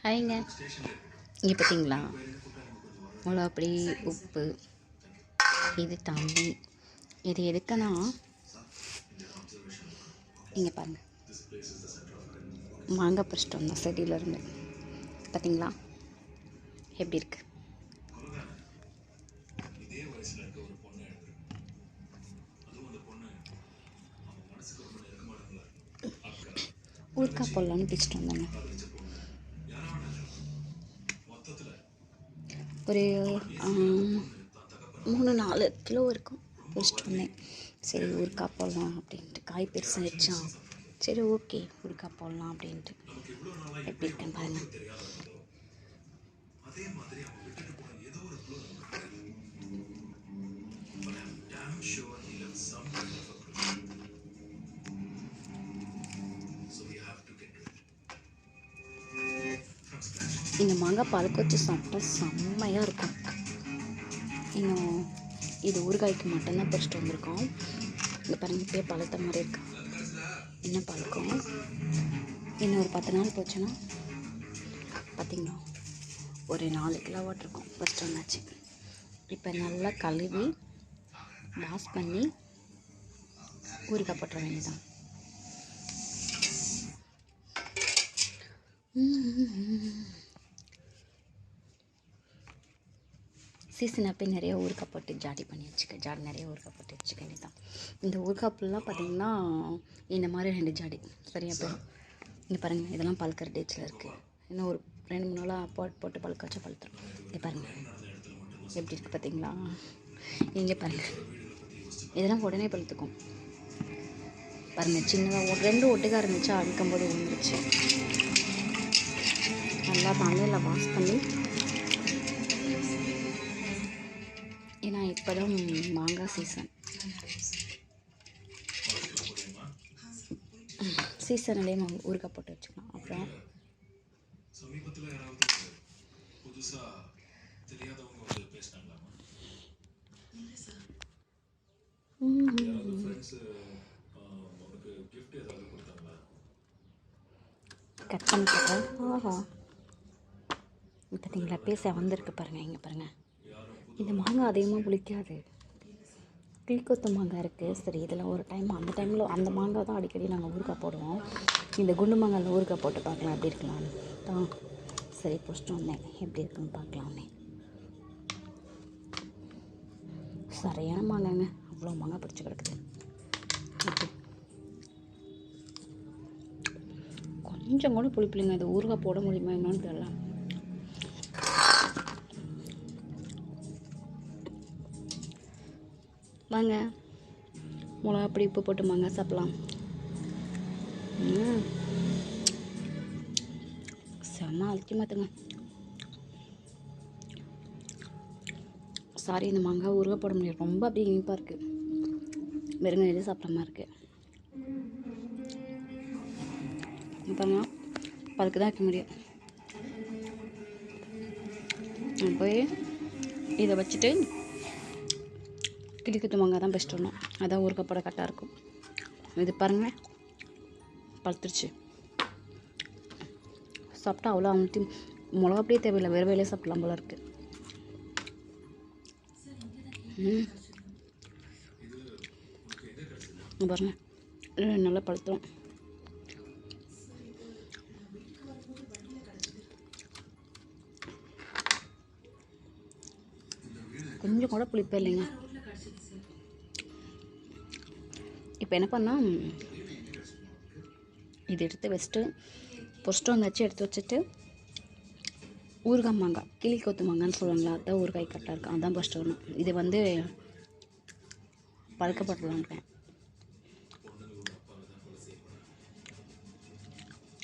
ஹாய்ங்க. இங்கே பார்த்தீங்களா, மிளகாப்பொடி, உப்பு, இது தண்ணி. இது எதுக்குன்னா, இங்கே பாருங்கள், மாங்காய் பறிச்சிட்டு வந்தோம் செடியிலேருந்து. பார்த்தீங்களா எப்படி இருக்கு? ஊறுகாய் போடலான்னு பிடிச்சிட்டு வந்தோங்க. ஒரு 3-4 கிலோ இருக்கும் பிடிச்சிட்டு வந்தேன். சரி ஊறுகாய் போடலாம் அப்படின்ட்டு. காய் பெருசாகிடுச்சா, சரி ஓகே ஊறுகாய் போடலாம் அப்படின்ட்டு. எப்படி இருக்கேன்னு பாருங்கள். இந்த மாங்காய் பழுக்க வச்சு சாப்பிட்டா செம்மையாக இருக்கும். இன்னும் இது ஊறுகாய்க்கு மட்டும்தான் பறிச்சிட்டு வந்திருக்கோம். இங்கே பாருங்கள், இப்போயே பழுத்த மாதிரி இருக்கு. இன்னும் பழுக்கும். இன்னும் ஒரு 10 நாள் போச்சுன்னா பார்த்திங்கன்னா ஒரு 4 கிலோவாட் இருக்கும். ஃபஸ்ட்டு வந்தாச்சு. இப்போ நல்லா கழுவி வாஷ் பண்ணி ஊறுகாய் போட்டுற வேண்டியதான். சீசன் அப்போ நிறைய ஊறுகாய் போட்டு ஜாடி பண்ணி வச்சுக்க. ஜாடி நிறைய ஊறுகாய் போட்டு வச்சுக்க வேண்டியதான். இந்த ஊறுகாய் ஃபுல்லாக பார்த்திங்கன்னா இந்த மாதிரி 2 ஜாடி சரியாக போயிடும். இங்கே பாருங்கள், இதெல்லாம் பழுக்கிற டேட்ஸில் இருக்குது. இன்னும் ஒரு 2-3 நாளாக போட்டு பழுக்க வச்சா பழுத்துரும். இங்கே பாருங்கள் எப்படி இருக்குது பார்த்தீங்களா? இங்கே பாருங்கள், இதெல்லாம் உடனே பழுத்துக்கும். பாருங்கள், சின்னதாக 2 ஒட்டுக்காக இருந்துச்சா, அடிக்கும்போது விழுந்துருச்சு. நல்லா தண்ணியில் வாஷ் பண்ணி, ஏன்னா இப்போ தான் மாங்காய் சீசன்லேயே ஊறுகாய் போட்டு வச்சுக்கலாம். அப்புறம் கட் பண்ணி போட்டேன். ஆஹா, பார்த்தீங்களா பேச வந்திருக்கு பாருங்கள். இங்கே பாருங்கள், இந்த மாங்காய் அதிகமாக புளிக்காது. கிளிக்கொத்து மாங்காய் இருக்குது. சரி, இதில் ஒரு டைம் அந்த டைமில் அந்த மாங்காய் தான் அடிக்கடி நாங்கள் ஊறுகாய் போடுவோம். இந்த குண்டு மாங்காயில் ஊறுகாய் போட்டு பார்க்கலாம் எப்படி இருக்கலாம்னு தான் சரி பிடிச்சிட்டு வந்தேன். எப்படி இருக்குன்னு பார்க்கலாம்னே. சரியான மாங்காய்ங்க, அவ்வளோ மாங்காய் பிடிச்சி கிடக்குது. கொஞ்சம் கூட புளிப்பில்லைங்க. இது ஊறுகாய் போட முடியுமா என்னன்னு தெரியல. வாங்க, மிளகாப்பொடி உப்பு போட்டு மாங்காய் சாப்பிட்லாம். செம்ம அல்டிமேட்டுங்க. சாரி, இந்த மாங்காய் ஊறுகாய் போட முடியாது, ரொம்ப அப்படியே இனிப்பாக இருக்குது. வெறுங்க எது சாப்பிட்ற மாதிரி இருக்குது. பாருங்க, பழுக்கு தான் வைக்க முடியும். போய் இதை வச்சுட்டு கிளிக்கொத்து மாங்காய் தான் பெஸ்ட் ஒன்றும். அதான் ஊறுகாய் போட கரெக்டாக இருக்கும். இது பாருங்கள், பழுத்துருச்சு. சாப்பிட்டா அவ்வளோ அமுத்தி மிளகாப்படியே தேவையில்லை, வேறு வேலையே சாப்பிட்லாம் போல இருக்குது. பாருங்கள், நல்லா பழுத்துரும். கொஞ்சம் கூட புளிப்பே இல்லைங்க. இப்போ என்ன பண்ணால் இது எடுத்து வச்சுட்டு பொஸ்ட்டு வந்தாச்சு, எடுத்து வச்சுட்டு ஊறுகாய் மாங்காய், கிளிக்கொத்து மாங்கான்னு சொல்லுவாங்களா, அதுதான் ஊறுகாய் கரெக்டாக இருக்கும். அதுதான் ஃபஸ்ட்டு வரணும். இது வந்து பழுக்கப்படலான்றேன்.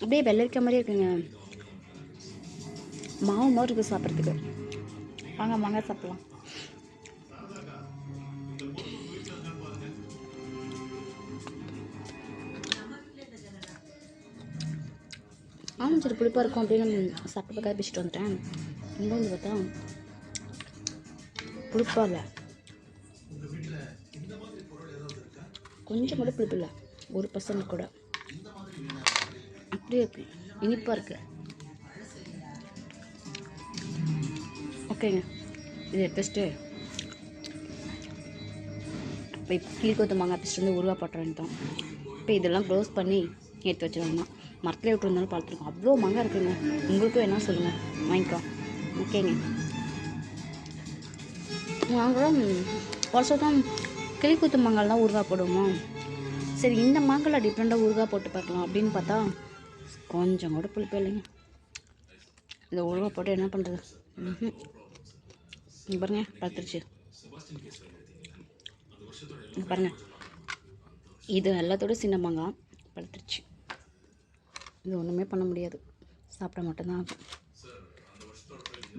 அப்படியே வெள்ளரிக்காய் மாதிரியே இருக்குங்க. மாவு மாதிரி இருக்குது சாப்பிட்றதுக்கு. வாங்க மாங்காய் சாப்பிட்லாம். சரி புளிப்பாக இருக்கும் அப்படின்னு சாப்பிட்டு பார்க்க பிடிச்சிட்டு வந்துட்டேன். இங்கே வந்து பார்த்தா புளிப்பாக இல்லை, கொஞ்சம் கூட புளிப்பு இல்லை, 1% கூட. அப்படியே இருக்குது, இனிப்பாக இருக்குது. ஓகேங்க, இதை எடுத்து வச்சுட்டு இப்போ கிளி கொத்து மாங்காய் பிடிச்சிட்டு வந்து ஊறுகாய் போட்டுறேன்ட்டோம். இப்போ இதெல்லாம் க்ளோஸ் பண்ணி எடுத்து வச்சுருந்தோம். மரத்தில் விட்டுருந்தாலும் பார்த்துருக்கோம். அவ்வளோ மாங்காய் இருக்குங்க. உங்களுக்கும் என்ன சொல்லுங்கள், வாங்கிக்கோ. ஓகேங்க, நாங்களும் வருஷம் கிளி கொத்து மாங்காய் தான் ஊறுகாய் போடுவோமா. சரி, இந்த மாங்காயில் டிஃப்ரெண்ட்டாக ஊறுகாய் போட்டு பார்க்கலாம் அப்படின்னு பார்த்தா கொஞ்சம் கூட புளிப்பே இல்லைங்க. இந்த ஊறுகாய் போட்டு என்ன பண்ணுறது? பாருங்க, பழுத்துருச்சு. பாருங்கள், இது எல்லாத்தோட சின்ன மாங்காய் பழுத்துருச்சு. இது ஒன்றுமே பண்ண முடியாது, சாப்பிட மட்டும்தான் ஆகும்.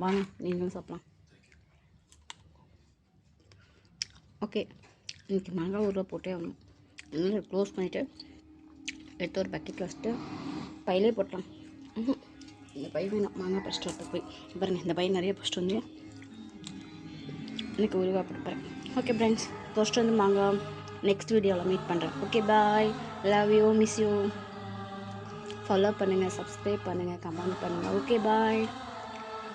வாங்க, நீங்களும் சாப்பிடலாம். ஓகே, இன்றைக்கி மாங்காய் ஊறுகாய் போட்டே ஆகணும். இன்னும் க்ளோஸ் பண்ணிவிட்டு எடுத்து ஒரு பக்கெட்டில் வச்சுட்டு பையிலே போட்டலாம். இந்த பை வேணும், மாங்காய் பறிச்சிட்டு வரது போய். பாருங்கள், இந்த பை நிறைய பறிச்சிட்டு வந்து இன்றைக்கி ஊறுகாய் போட்டுப்பேன். ஓகே ஃப்ரெண்ட்ஸ், ஃபர்ஸ்ட் வந்து மாங்காய் நெக்ஸ்ட் வீடியோவில் மீட் பண்ணுறேன். Okay, bye, love you, miss you. Follow பண்ணுங்கள், சப்ஸ்கிரைப் பண்ணுங்கள், கமெண்ட் பண்ணுங்கள். ஓகே, பாய்.